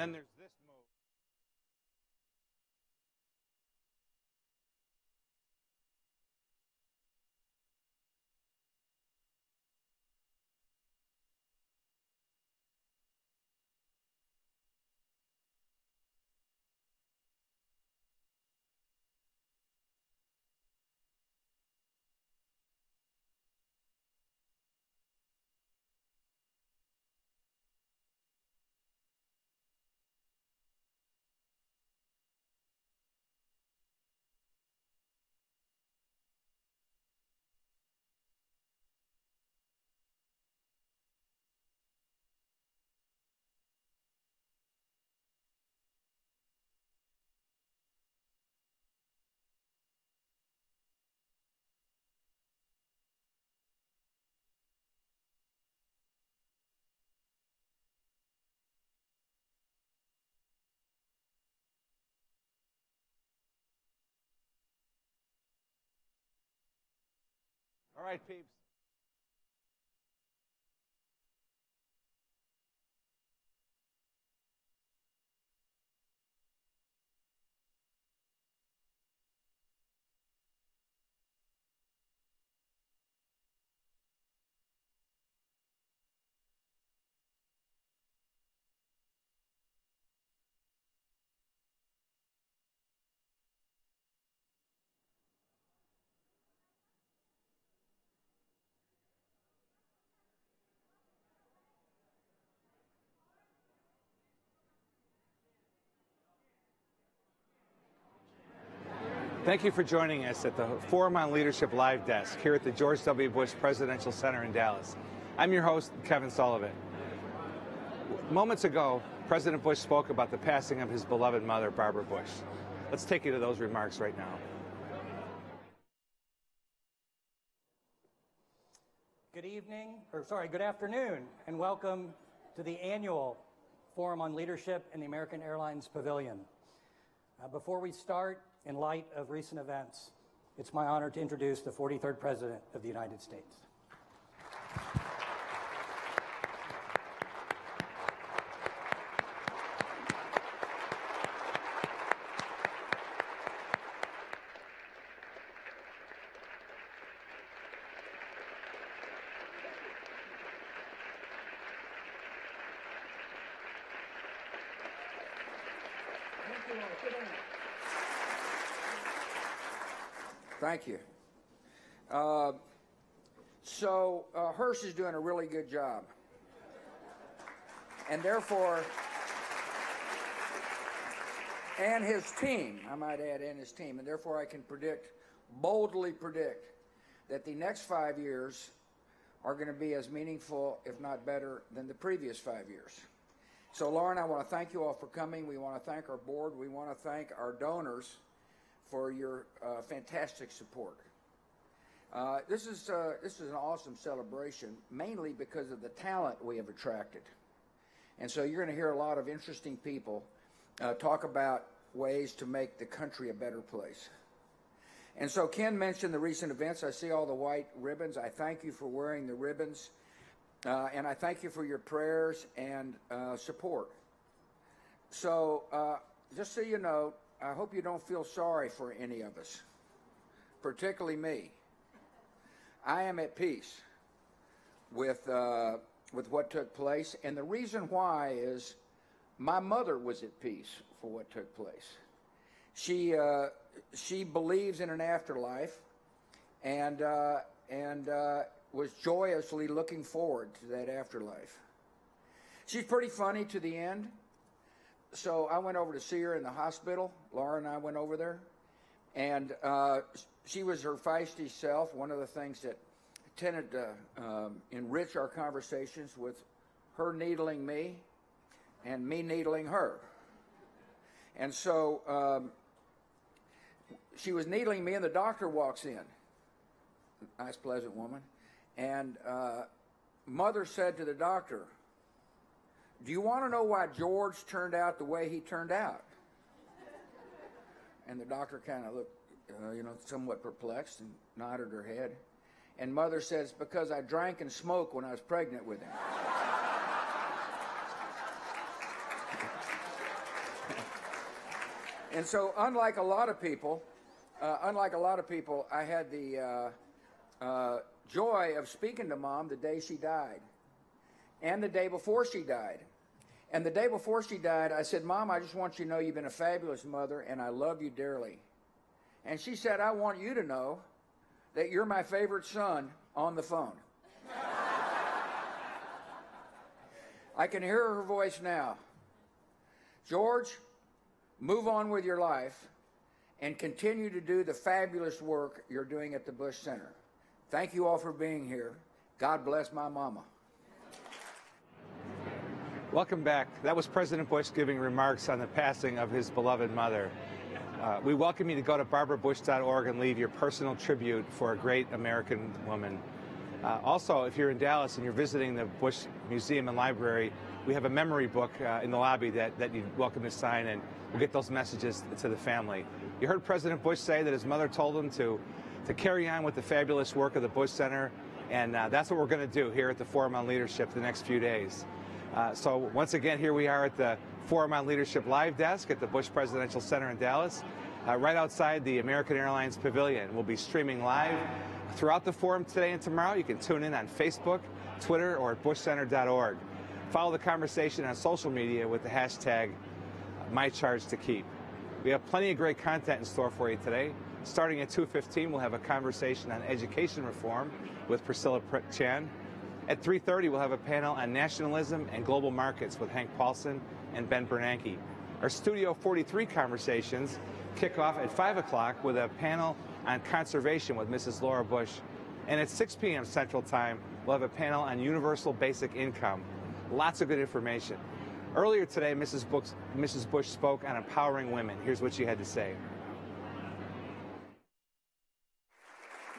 then there's this move. All right, peeps. Thank you for joining us at the Forum on Leadership Live Desk here at the George W. Bush Presidential Center in Dallas. I'm your host, Kevin Sullivan. Moments ago, President Bush spoke about the passing of his beloved mother, Barbara Bush. Let's take you to those remarks right now. Good afternoon, and welcome to the annual Forum on Leadership in the American Airlines Pavilion. Before we start, in light of recent events, it's my honor to introduce the 43rd President of the United States. Thank you. Hirsch is doing a really good job. And therefore, and his team, I might add, and his team, and therefore I can boldly predict, that the next 5 years are going to be as meaningful, if not better, than the previous 5 years. So, Lauren, I want to thank you all for coming. We want to thank our board. We want to thank our donors for your fantastic support. This is an awesome celebration, mainly because of the talent we have attracted. And so you're going to hear a lot of interesting people talk about ways to make the country a better place. And so Ken mentioned the recent events. I see all the white ribbons. I thank you for wearing the ribbons. And I thank you for your prayers and support. So just so you know, I hope you don't feel sorry for any of us, particularly me. I am at peace with what took place, and the reason why is my mother was at peace for what took place. She believes in an afterlife, and was joyously looking forward to that afterlife. She's pretty funny to the end. So I went over to see her in the hospital. Laura and I went over there, and she was her feisty self. One of the things that tended to enrich our conversations with her needling me and me needling her. And so she was needling me, and the doctor walks in. Nice, pleasant woman. And Mother said to the doctor, "Do you want to know why George turned out the way he turned out?" And the doctor kind of looked, somewhat perplexed and nodded her head. And Mother says, "Because I drank and smoked when I was pregnant with him." And so, unlike a lot of people, I had the joy of speaking to Mom the day she died and the day before she died. And the day before she died, I said, Mom, I just want you to know you've been a fabulous mother, and I love you dearly. And she said, I want you to know that you're my favorite son on the phone. I can hear her voice now. George, move on with your life and continue to do the fabulous work you're doing at the Bush Center. Thank you all for being here. God bless my mama. Welcome back. That was President Bush giving remarks on the passing of his beloved mother. We welcome you to go to barbarabush.org and leave your personal tribute for a great American woman. Also, if you're in Dallas and you're visiting the Bush Museum and Library, we have a memory book in the lobby that you're welcome to sign, and we'll get those messages to the family. You heard President Bush say that his mother told him to carry on with the fabulous work of the Bush Center, and that's what we're going to do here at the Forum on Leadership the next few days. So once again, here we are at the Forum on Leadership live desk at the Bush Presidential Center in Dallas, right outside the American Airlines Pavilion. We'll be streaming live throughout the forum today and tomorrow. You can tune in on Facebook, Twitter, or at bushcenter.org. Follow the conversation on social media with the hashtag #MyChargeToKeep. We have plenty of great content in store for you today. Starting at 2:15, we'll have a conversation on education reform with Priscilla Chan. At 3:30, we'll have a panel on nationalism and global markets with Hank Paulson and Ben Bernanke. Our Studio 43 conversations kick off at 5 o'clock with a panel on conservation with Mrs. Laura Bush. And at 6 p.m. Central Time, we'll have a panel on universal basic income. Lots of good information. Earlier today, Mrs. Bush spoke on empowering women. Here's what she had to say.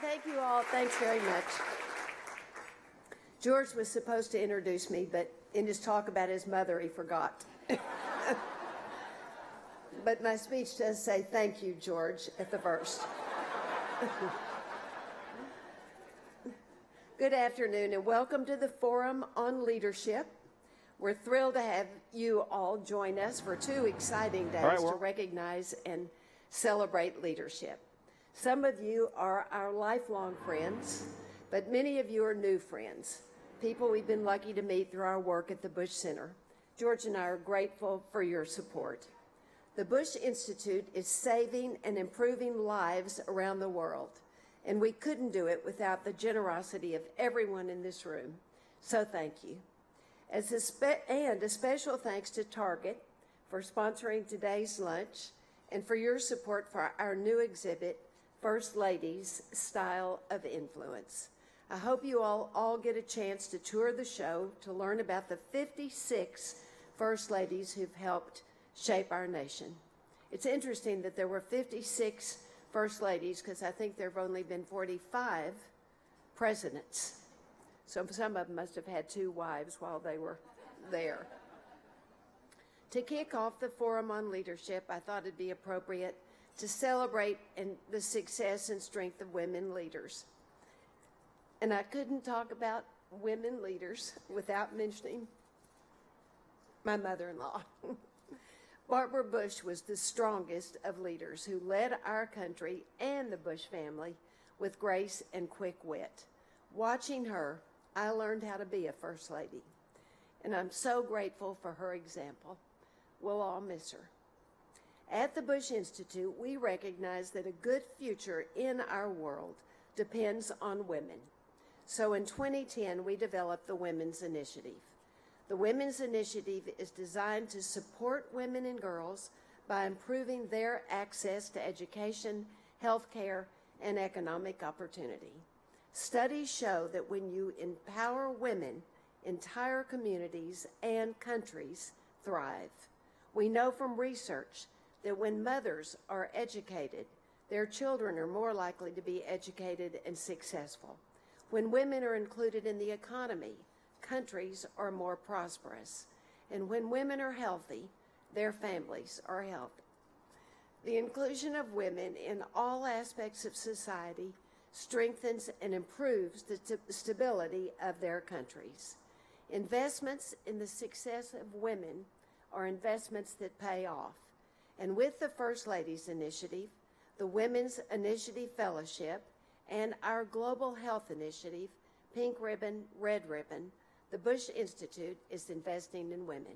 Thank you all. Thanks very much. George was supposed to introduce me, but in his talk about his mother, he forgot. But my speech does say thank you, George, at the first. Good afternoon, and welcome to the Forum on Leadership. We're thrilled to have you all join us for 2 exciting days to recognize and celebrate leadership. Some of you are our lifelong friends, but many of you are new friends, people we've been lucky to meet through our work at the Bush Center. George and I are grateful for your support. The Bush Institute is saving and improving lives around the world, and we couldn't do it without the generosity of everyone in this room. So thank you. And a special thanks to Target for sponsoring today's lunch and for your support for our new exhibit, First Ladies, Style of Influence. I hope you all get a chance to tour the show to learn about the 56 First Ladies who've helped shape our nation. It's interesting that there were 56 First Ladies because I think there have only been 45 presidents. So some of them must have had 2 wives while they were there. To kick off the Forum on Leadership, I thought it'd be appropriate to celebrate the success and strength of women leaders. And I couldn't talk about women leaders without mentioning my mother-in-law. Barbara Bush was the strongest of leaders who led our country and the Bush family with grace and quick wit. Watching her, I learned how to be a First Lady, and I'm so grateful for her example. We'll all miss her. At the Bush Institute, we recognize that a good future in our world depends on women. So in 2010, we developed the Women's Initiative. The Women's Initiative is designed to support women and girls by improving their access to education, health care, and economic opportunity. Studies show that when you empower women, entire communities and countries thrive. We know from research that when mothers are educated, their children are more likely to be educated and successful. When women are included in the economy, countries are more prosperous. And when women are healthy, their families are healthy. The inclusion of women in all aspects of society strengthens and improves the stability of their countries. Investments in the success of women are investments that pay off. And with the First Ladies Initiative, the Women's Initiative Fellowship, and our Global Health Initiative, Pink Ribbon, Red Ribbon, the Bush Institute is investing in women.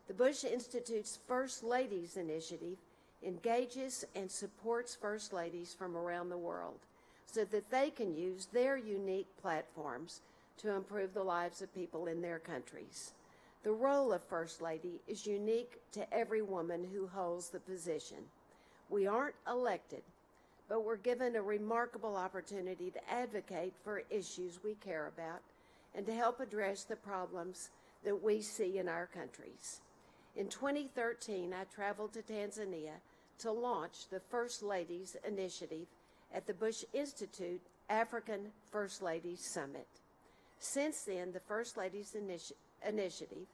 The Bush Institute's First Ladies Initiative engages and supports First Ladies from around the world so that they can use their unique platforms to improve the lives of people in their countries. The role of First Lady is unique to every woman who holds the position. We aren't elected, but we're given a remarkable opportunity to advocate for issues we care about and to help address the problems that we see in our countries. In 2013, I traveled to Tanzania to launch the First Ladies Initiative at the Bush Institute African First Ladies Summit. Since then, the First Ladies Initiative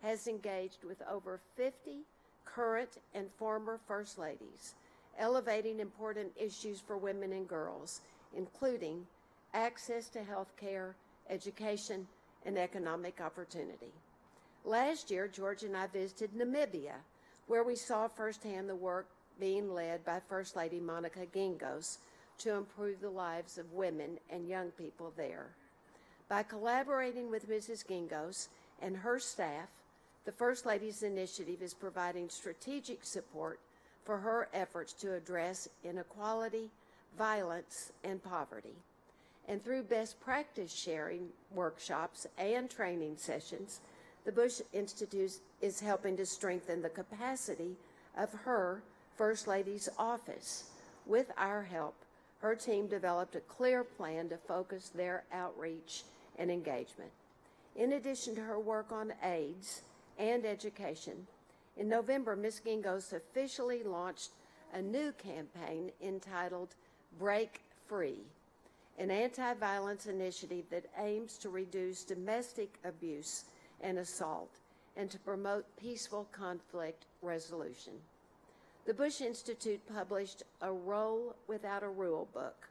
has engaged with over 50 current and former First Ladies, elevating important issues for women and girls, including access to health care, education, and economic opportunity. Last year, George and I visited Namibia, where we saw firsthand the work being led by First Lady Monica Gingos to improve the lives of women and young people there. By collaborating with Mrs. Gingos and her staff, the First Ladies Initiative is providing strategic support for her efforts to address inequality, violence, and poverty. And through best practice sharing workshops and training sessions, the Bush Institute is helping to strengthen the capacity of her First Lady's office. With our help, her team developed a clear plan to focus their outreach and engagement. In addition to her work on AIDS and education, in November, Ms. Gingos officially launched a new campaign entitled Break Free, an anti-violence initiative that aims to reduce domestic abuse and assault and to promote peaceful conflict resolution. The Bush Institute published A Role Without a Rule book,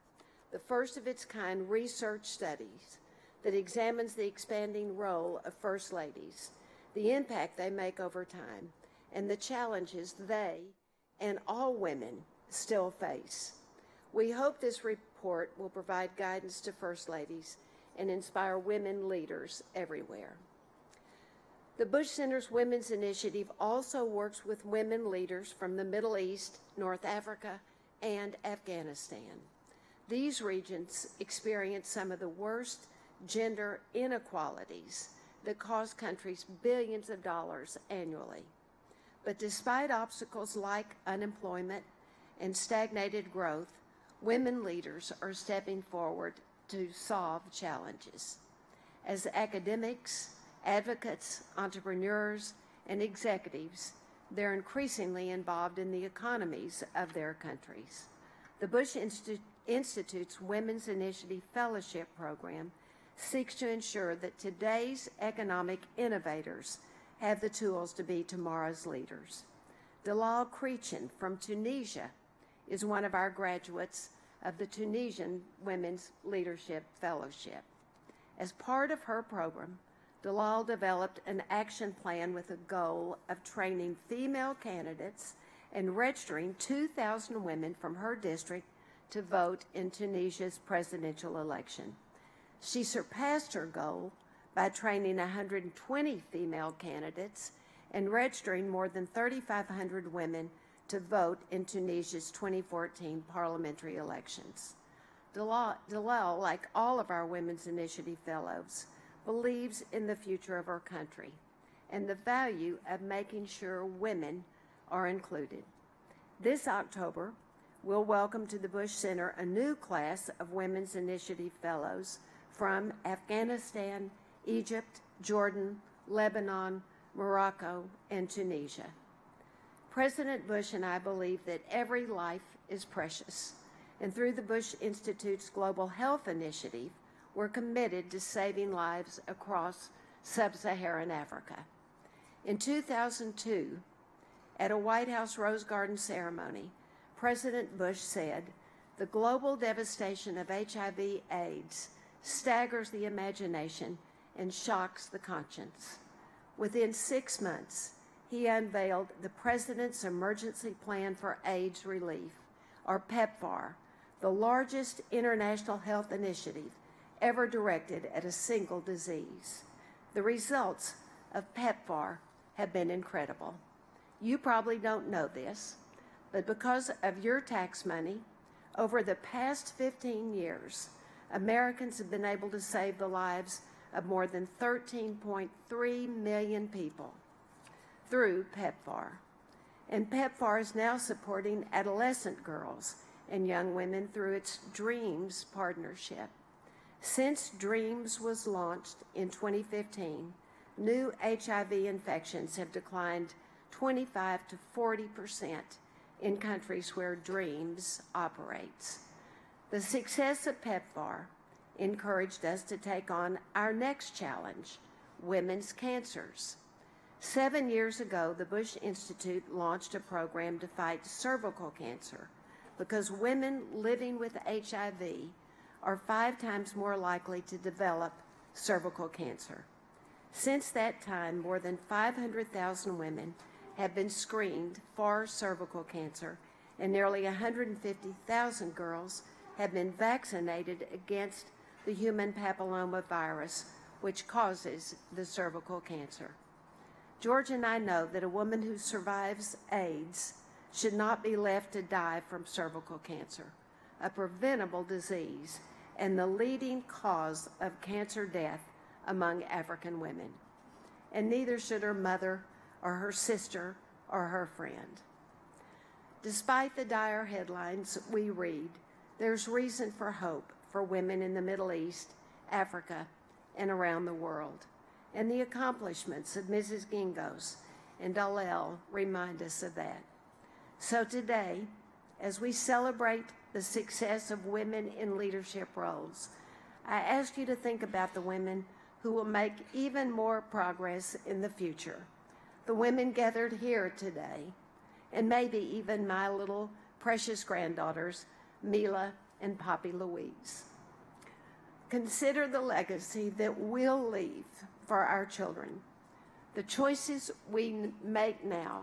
the first of its kind research studies that examines the expanding role of First Ladies, the impact they make over time, and the challenges they and all women still face. We hope this report will provide guidance to First Ladies and inspire women leaders everywhere. The Bush Center's Women's Initiative also works with women leaders from the Middle East, North Africa, and Afghanistan. These regions experience some of the worst gender inequalities that cost countries billions of dollars annually. But despite obstacles like unemployment and stagnated growth, women leaders are stepping forward to solve challenges. As academics, advocates, entrepreneurs, and executives, they're increasingly involved in the economies of their countries. The Bush Institute's Women's Initiative Fellowship Program seeks to ensure that today's economic innovators have the tools to be tomorrow's leaders. Dalal Krichin from Tunisia is one of our graduates of the Tunisian Women's Leadership Fellowship. As part of her program, Dalal developed an action plan with a goal of training female candidates and registering 2,000 women from her district to vote in Tunisia's presidential election. She surpassed her goal by training 120 female candidates and registering more than 3,500 women to vote in Tunisia's 2014 parliamentary elections. Dalal, like all of our Women's Initiative Fellows, believes in the future of our country and the value of making sure women are included. This October, we'll welcome to the Bush Center a new class of Women's Initiative Fellows from Afghanistan, Egypt, Jordan, Lebanon, Morocco, and Tunisia. President Bush and I believe that every life is precious, and through the Bush Institute's Global Health Initiative, we're committed to saving lives across sub-Saharan Africa. In 2002, at a White House Rose Garden ceremony, President Bush said, "The global devastation of HIV/AIDS staggers the imagination and shocks the conscience." Within 6 months, he unveiled the President's Emergency Plan for AIDS Relief, or PEPFAR, the largest international health initiative ever directed at a single disease. The results of PEPFAR have been incredible. You probably don't know this, but because of your tax money, over the past 15 years, Americans have been able to save the lives of more than 13.3 million people through PEPFAR. And PEPFAR is now supporting adolescent girls and young women through its DREAMS partnership. Since DREAMS was launched in 2015, new HIV infections have declined 25 to 40% in countries where DREAMS operates. The success of PEPFAR encouraged us to take on our next challenge, women's cancers. 7 years ago, the Bush Institute launched a program to fight cervical cancer because women living with HIV are 5 times more likely to develop cervical cancer. Since that time, more than 500,000 women have been screened for cervical cancer, and nearly 150,000 girls have been vaccinated against the human papillomavirus, which causes the cervical cancer. George and I know that a woman who survives AIDS should not be left to die from cervical cancer, a preventable disease and the leading cause of cancer death among African women. And neither should her mother or her sister or her friend. Despite the dire headlines we read, there's reason for hope for women in the Middle East, Africa, and around the world. And the accomplishments of Mrs. Gingos and Dalel remind us of that. So today, as we celebrate the success of women in leadership roles, I ask you to think about the women who will make even more progress in the future. The women gathered here today, and maybe even my little precious granddaughters, Mila and Poppy Louise. Consider the legacy that we'll leave for our children. The choices we make now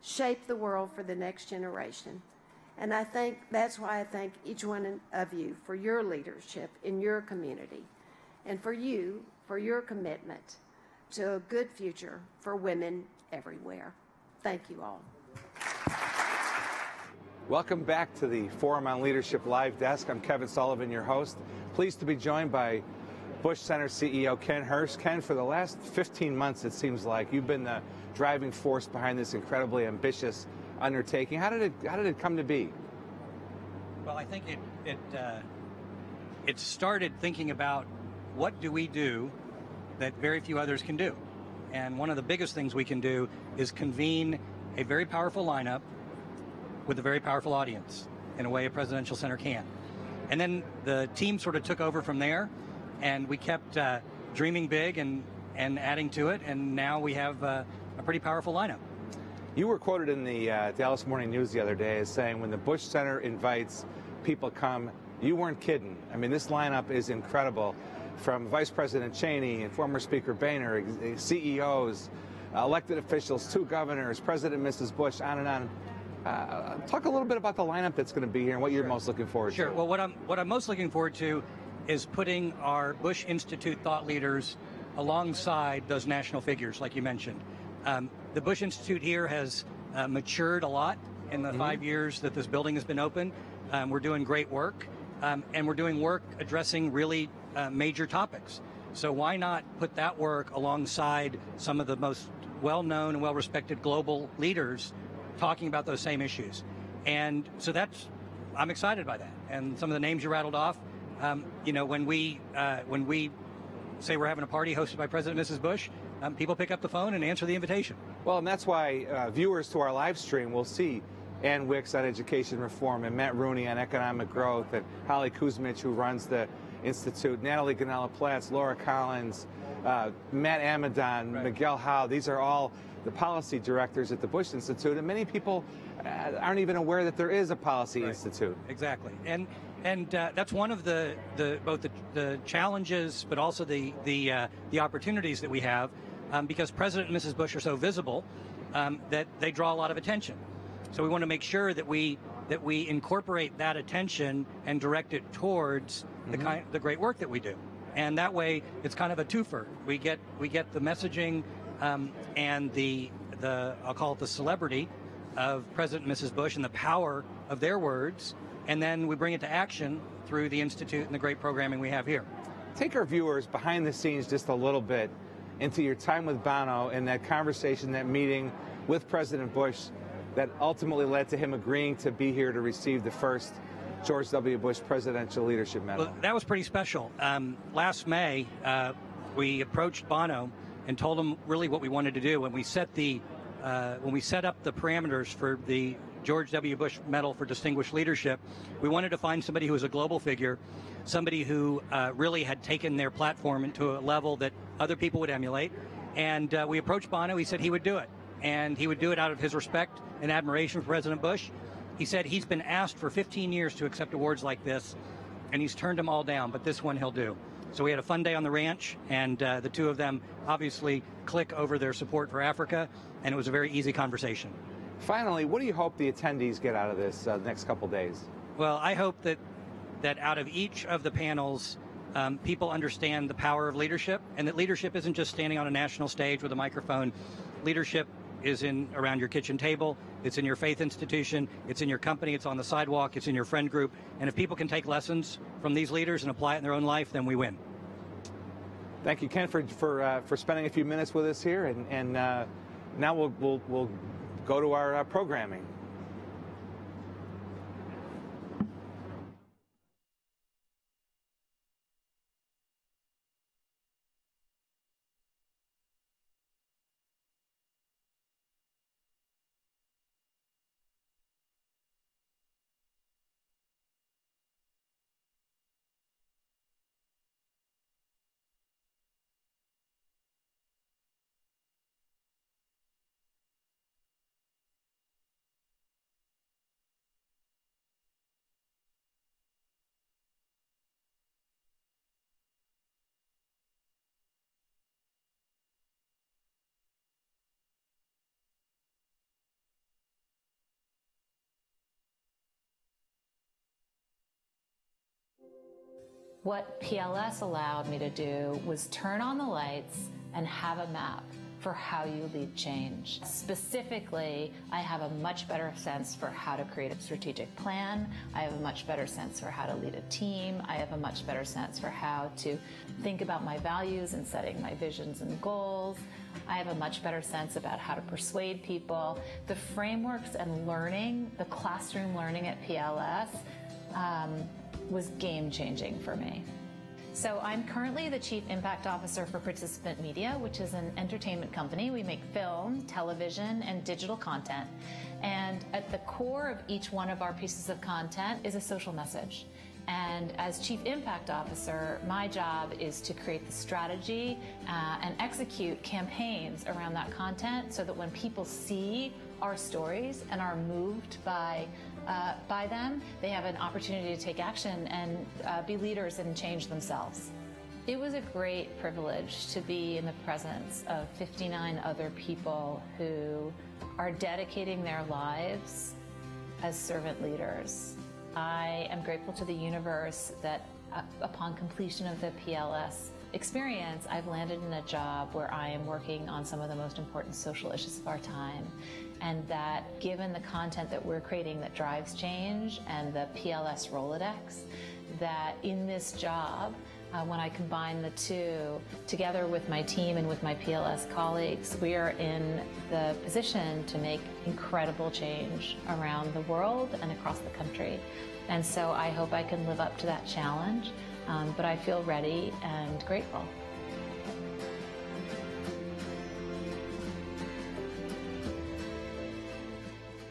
shape the world for the next generation. And that's why I thank each one of you for your leadership in your community, and for you for your commitment to a good future for women everywhere. Thank you all. Welcome back to the Forum on Leadership Live Desk. I'm Kevin Sullivan, your host. Pleased to be joined by Bush Center CEO Ken Hurst. Ken, for the last 15 months, it seems like you've been the driving force behind this incredibly ambitious undertaking. How did it come to be? Well, I think it started thinking about what do we do that very few others can do. And one of the biggest things we can do is convene a very powerful lineup with a very powerful audience in a way a presidential center can. And then the team sort of took over from there, and we kept dreaming big and adding to it, and now we have a pretty powerful lineup. You were quoted in the Dallas Morning News the other day as saying, when the Bush Center invites, people come. You weren't kidding. I mean, this lineup is incredible, from Vice President Cheney and former Speaker Boehner, CEOs, elected officials, 2 governors, President and Mrs. Bush, on and on. Talk a little bit about the lineup that's going to be here and what you're most looking forward to. Sure. Well, what I'm most looking forward to is putting our Bush Institute thought leaders alongside those national figures, like you mentioned. The Bush Institute here has matured a lot in the 5 years that this building has been open. We're doing great work, and we're doing work addressing really major topics. So why not put that work alongside some of the most well-known and well-respected global leaders talking about those same issues? And so I'm excited by that. And some of the names you rattled off, when we say we're having a party hosted by President and Mrs. Bush, people pick up the phone and answer the invitation. Well, and that's why viewers to our live stream will see Ann Wicks on education reform, and Matt Rooney on economic growth, and Holly Kuzmich, who runs the Institute, Natalie Ganella-Platz, Laura Collins, Matt Amadon, right, Miguel Howe. These are all the policy directors at the Bush Institute, and many people aren't even aware that there is a policy institute. Exactly, and that's one of both the challenges, but also the opportunities that we have, because President and Mrs. Bush are so visible. that they draw a lot of attention. So we want to make sure that we incorporate that attention and direct it towards the great work that we do. And that way, it's kind of a twofer. We get the messaging and the I'll call it the celebrity of President and Mrs. Bush and the power of their words, and then we bring it to action through the Institute and the great programming we have here. Take our viewers behind the scenes just a little bit into your time with Bono and that conversation, that meeting with President Bush that ultimately led to him agreeing to be here to receive the first George W. Bush Presidential Leadership Medal. Well, that was pretty special. Last May, we approached Bono and told him really what we wanted to do. When we set up the parameters for the George W. Bush Medal for Distinguished Leadership, we wanted to find somebody who was a global figure, somebody who really had taken their platform into a level that other people would emulate. And we approached Bono. He said he would do it. And he would do it out of his respect and admiration for President Bush. He said he's been asked for 15 years to accept awards like this, and he's turned them all down, but this one he'll do. So we had a fun day on the ranch, and the two of them obviously click over their support for Africa, and it was a very easy conversation. Finally, what do you hope the attendees get out of this next couple days? Well, I hope that out of each of the panels, people understand the power of leadership, and that leadership isn't just standing on a national stage with a microphone. Leadership is around your kitchen table, it's in your faith institution, it's in your company, it's on the sidewalk, it's in your friend group. And if people can take lessons from these leaders and apply it in their own life, then we win. Thank you, Ken, for spending a few minutes with us here. And now we'll go to our programming. What PLS allowed me to do was turn on the lights and have a map for how you lead change. Specifically, I have a much better sense for how to create a strategic plan. I have a much better sense for how to lead a team. I have a much better sense for how to think about my values and setting my visions and goals. I have a much better sense about how to persuade people. The frameworks and learning, the classroom learning at PLS, was game-changing for me. So I'm currently the Chief Impact Officer for Participant Media, which is an entertainment company. We make film, television, and digital content. And at the core of each one of our pieces of content is a social message. And as Chief Impact Officer, my job is to create the strategy and execute campaigns around that content so that when people see our stories and are moved by them, they have an opportunity to take action and be leaders and change themselves. It was a great privilege to be in the presence of 59 other people who are dedicating their lives as servant leaders. I am grateful to the universe that upon completion of the PLS experience, I've landed in a job where I am working on some of the most important social issues of our time. And that given the content that we're creating that drives change and the PLS Rolodex, that in this job, when I combine the two together with my team and with my PLS colleagues, we are in the position to make incredible change around the world and across the country. And so I hope I can live up to that challenge, but I feel ready and grateful.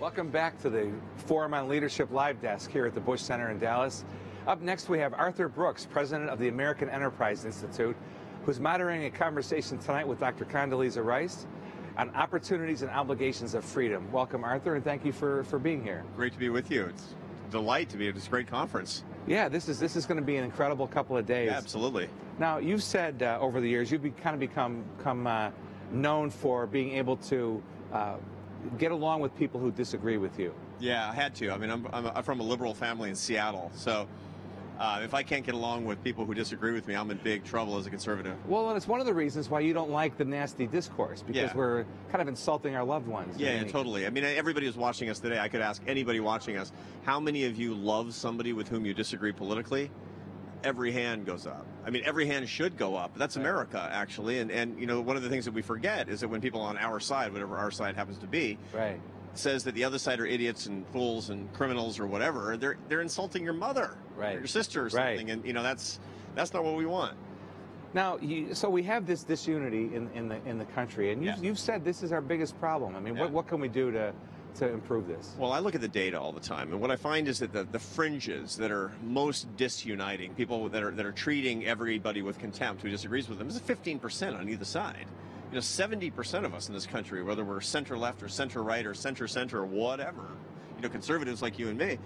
Welcome back to the Forum on Leadership live desk here at the Bush Center in Dallas. Up next, we have Arthur Brooks, president of the American Enterprise Institute, who's moderating a conversation tonight with Dr. Condoleezza Rice on opportunities and obligations of freedom. Welcome, Arthur, and thank you for being here. Great to be with you. It's a delight to be at this great conference. Yeah, this is going to be an incredible couple of days. Yeah, absolutely. Now, you've said over the years, you've kind of become known for being able to get along with people who disagree with you? Yeah, I had to. I mean, I'm from a liberal family in Seattle, so if I can't get along with people who disagree with me, I'm in big trouble as a conservative. Well, and it's one of the reasons why you don't like the nasty discourse, because we're kind of insulting our loved ones. Yeah, totally. I mean, everybody who's watching us today, I could ask anybody watching us, how many of you love somebody with whom you disagree politically? Every hand goes up. I mean, every hand should go up. That's America, actually. And you know, one of the things that we forget is that when people on our side, whatever our side happens to be, says that the other side are idiots and fools and criminals or whatever, they're insulting your mother, or your sister or something. And you know, that's not what we want. Now, so we have this disunity in the country, and you've said this is our biggest problem. I mean, what can we do to improve this? Well, I look at the data all the time, and what I find is that the fringes that are most disuniting, people that are treating everybody with contempt who disagrees with them, is 15% on either side. You know, 70% of us in this country, whether we're center-left or center-right or center-center or whatever, you know, conservatives like you and me,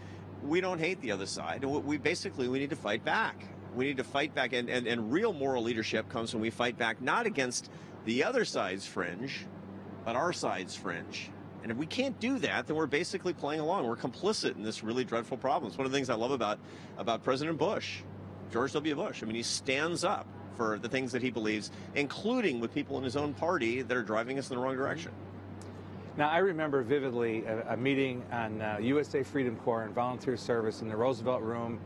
we don't hate the other side. And we need to fight back. We need to fight back, and real moral leadership comes when we fight back not against the other side's fringe, but our side's fringe. And if we can't do that, then we're basically playing along. We're complicit in this really dreadful problem. It's one of the things I love about President Bush, George W. Bush. I mean, he stands up for the things that he believes, including with people in his own party that are driving us in the wrong direction. Now, I remember vividly a meeting on USA Freedom Corps and volunteer service in the Roosevelt Room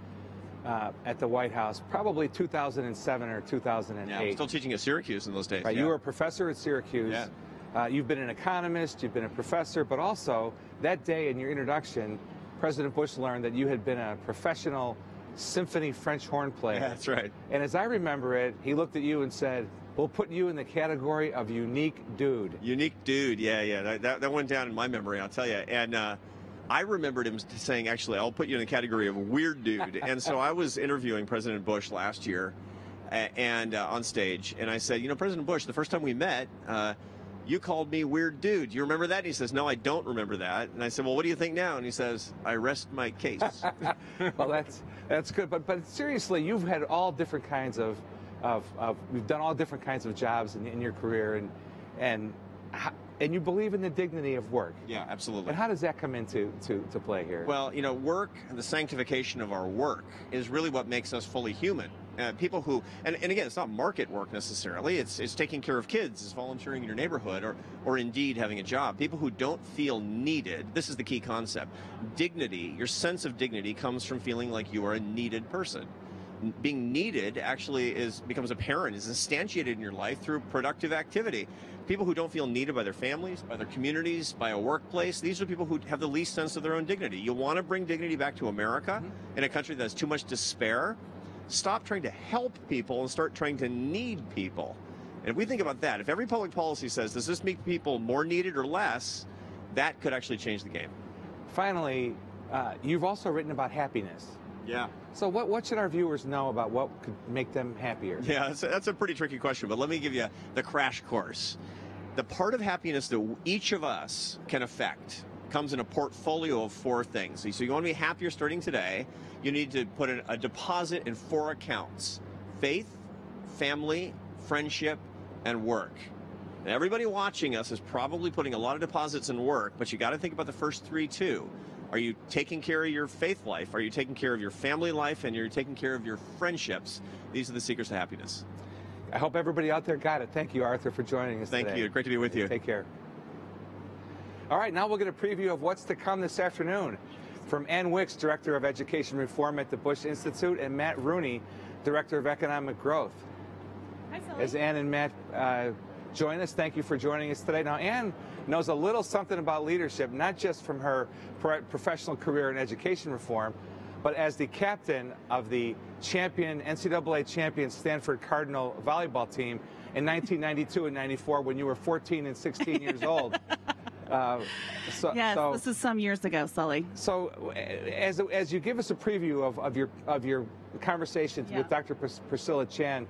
at the White House, probably 2007 or 2008. Yeah, I'm still teaching at Syracuse in those days. Right, you were a professor at Syracuse. Yeah. You've been an economist, you've been a professor, but also that day in your introduction, President Bush learned that you had been a professional symphony French horn player. Yeah, that's right. And as I remember it, he looked at you and said, we'll put you in the category of unique dude. Unique dude, yeah. That went down in my memory, I'll tell you. And I remembered him saying, actually, I'll put you in the category of weird dude. And so I was interviewing President Bush last year and on stage, and I said, you know, President Bush, the first time we met, you called me weird dude. Do you remember that? And he says, no, I don't remember that. And I said, well, what do you think now? And he says, I rest my case. Well, that's good. But seriously, you've had all different kinds of you've done all different kinds of jobs in your career, and you believe in the dignity of work. Yeah, absolutely. And how does that come into play here? Well, you know, work, the sanctification of our work is really what makes us fully human. People who, and again, it's not market work necessarily, it's taking care of kids, it's volunteering in your neighborhood, or indeed having a job. People who don't feel needed, this is the key concept. Dignity, your sense of dignity comes from feeling like you are a needed person. Being needed actually becomes apparent, is instantiated in your life through productive activity. People who don't feel needed by their families, by their communities, by a workplace, these are people who have the least sense of their own dignity. You want to bring dignity back to America in a country that has too much despair? Stop trying to help people and start trying to need people. And if we think about that, if every public policy says, does this make people more needed or less, that could actually change the game. Finally, you've also written about happiness. Yeah. So what should our viewers know about what could make them happier? Yeah, that's a pretty tricky question, but let me give you the crash course. The part of happiness that each of us can affect comes in a portfolio of 4 things. So you want to be happier starting today, you need to put in a deposit in 4 accounts: faith, family, friendship, and work. Now, everybody watching us is probably putting a lot of deposits in work, but you got to think about the first 3 too. Are you taking care of your faith life? Are you taking care of your family life? And you're taking care of your friendships? These are the secrets to happiness. I hope everybody out there got it. Thank you, Arthur, for joining us today. Thank you. Great to be with you. Take care. All right, now we'll get a preview of what's to come this afternoon from Ann Wicks, Director of Education Reform at the Bush Institute, and Matt Rooney, Director of Economic Growth. Hi, Sully. As Ann and Matt join us, thank you for joining us today. Now, Ann knows a little something about leadership, not just from her professional career in education reform, but as the captain of the NCAA champion Stanford Cardinal volleyball team in 1992 and 94 when you were 14 and 16 years old. Yes, this is some years ago, Sully. So, as you give us a preview of your conversations with Dr. Priscilla Chan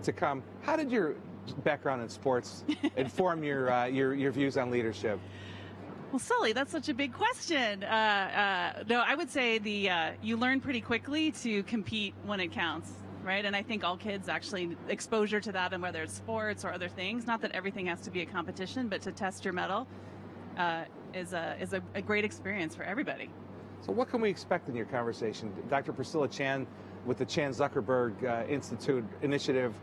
to come, how did your background in sports inform your views on leadership? Well, Sully, that's such a big question. No, I would say you learn pretty quickly to compete when it counts, right? And I think all kids actually exposure to that, and whether it's sports or other things. Not that everything has to be a competition, but to test your mettle. is a great experience for everybody. So what can we expect in your conversation? Dr. Priscilla Chan with the Chan Zuckerberg Institute initiative.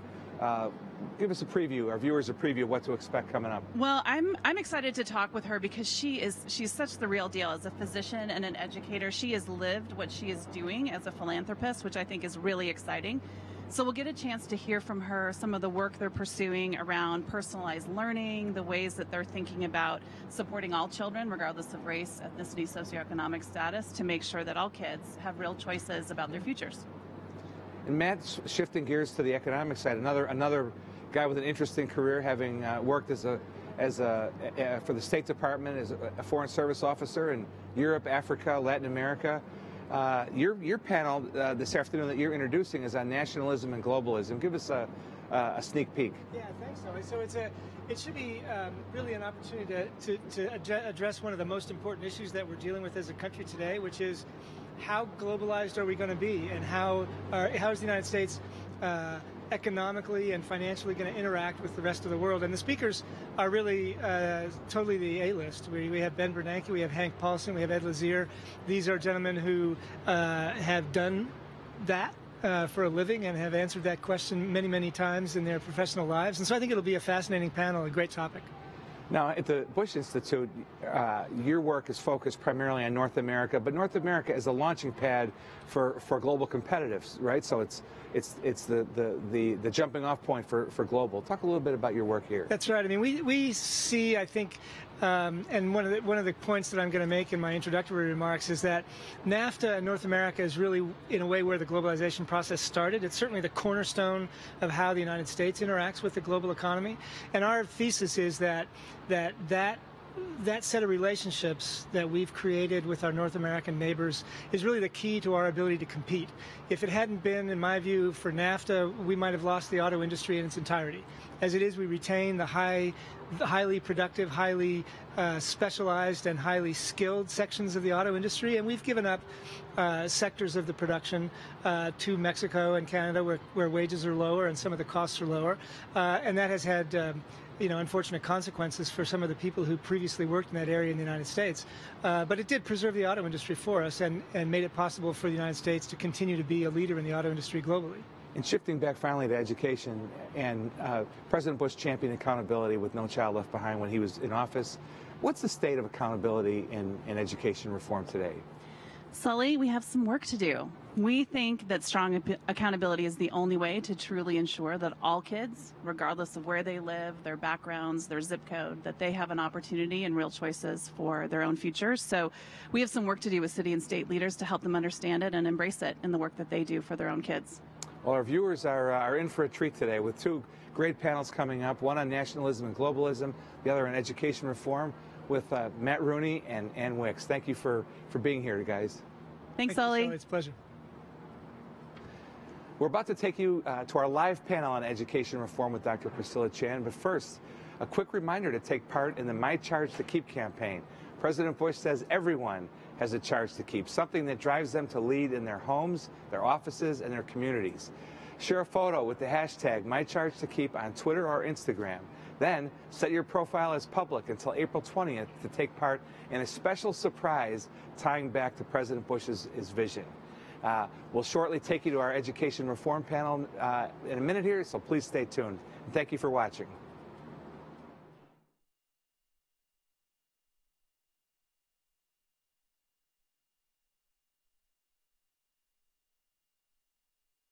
Give us a preview, our viewers a preview of what to expect coming up. Well, I'm excited to talk with her because she's such the real deal as a physician and an educator. She has lived what she is doing as a philanthropist, which I think is really exciting. So we'll get a chance to hear from her some of the work they're pursuing around personalized learning, the ways that they're thinking about supporting all children, regardless of race, ethnicity, socioeconomic status, to make sure that all kids have real choices about their futures. And Matt, shifting gears to the economic side, another guy with an interesting career, having worked for the State Department as a Foreign Service officer in Europe, Africa, Latin America. Your panel this afternoon that you're introducing is on nationalism and globalism. Give us a sneak peek. Yeah, thanks, Sully. So it should be really an opportunity to address one of the most important issues that we're dealing with as a country today, which is how globalized are we going to be, and how is the United States economically and financially going to interact with the rest of the world. And the speakers are really totally the A-list. We have Ben Bernanke, we have Hank Paulson, we have Ed Lazier. These are gentlemen who have done that for a living and have answered that question many, many times in their professional lives. And so I think it'll be a fascinating panel, a great topic. Now, at the Bush Institute, your work is focused primarily on North America, but North America is a launching pad for global competitiveness, right? So it's the jumping off point for global. Talk a little bit about your work here. That's right. I mean, we see, I think, and one of the points that I'm going to make in my introductory remarks is that NAFTA and North America is really, in a way, where the globalization process started. It's certainly the cornerstone of how the United States interacts with the global economy. And our thesis is that set of relationships that we've created with our North American neighbors is really the key to our ability to compete. If it hadn't been, in my view, for NAFTA, we might have lost the auto industry in its entirety. As it is, we retain the highly productive, highly specialized, and highly skilled sections of the auto industry, and we've given up sectors of the production to Mexico and Canada, where wages are lower and some of the costs are lower, and that has had unfortunate consequences for some of the people who previously worked in that area in the United States. But it did preserve the auto industry for us and made it possible for the United States to continue to be a leader in the auto industry globally. And shifting back finally to education, and President Bush championed accountability with No Child Left Behind when he was in office. What's the state of accountability in education reform today? Sully, we have some work to do. We think that strong accountability is the only way to truly ensure that all kids, regardless of where they live, their backgrounds, their zip code, that they have an opportunity and real choices for their own futures. So we have some work to do with city and state leaders to help them understand it and embrace it in the work that they do for their own kids. Well, our viewers are in for a treat today with two great panels coming up, one on nationalism and globalism, the other on education reform, with Matt Rooney and Ann Wicks. Thank you for being here, guys. Thanks, Sully. It's a pleasure. We're about to take you to our live panel on education reform with Dr. Priscilla Chan, but first, a quick reminder to take part in the My Charge to Keep campaign. President Bush says everyone has a charge to keep, something that drives them to lead in their homes, their offices, and their communities. Share a photo with the hashtag MyChargeToKeep on Twitter or Instagram. Then set your profile as public until April 20th to take part in a special surprise tying back to President Bush's vision. We'll shortly take you to our education reform panel in a minute here, so please stay tuned. And thank you for watching.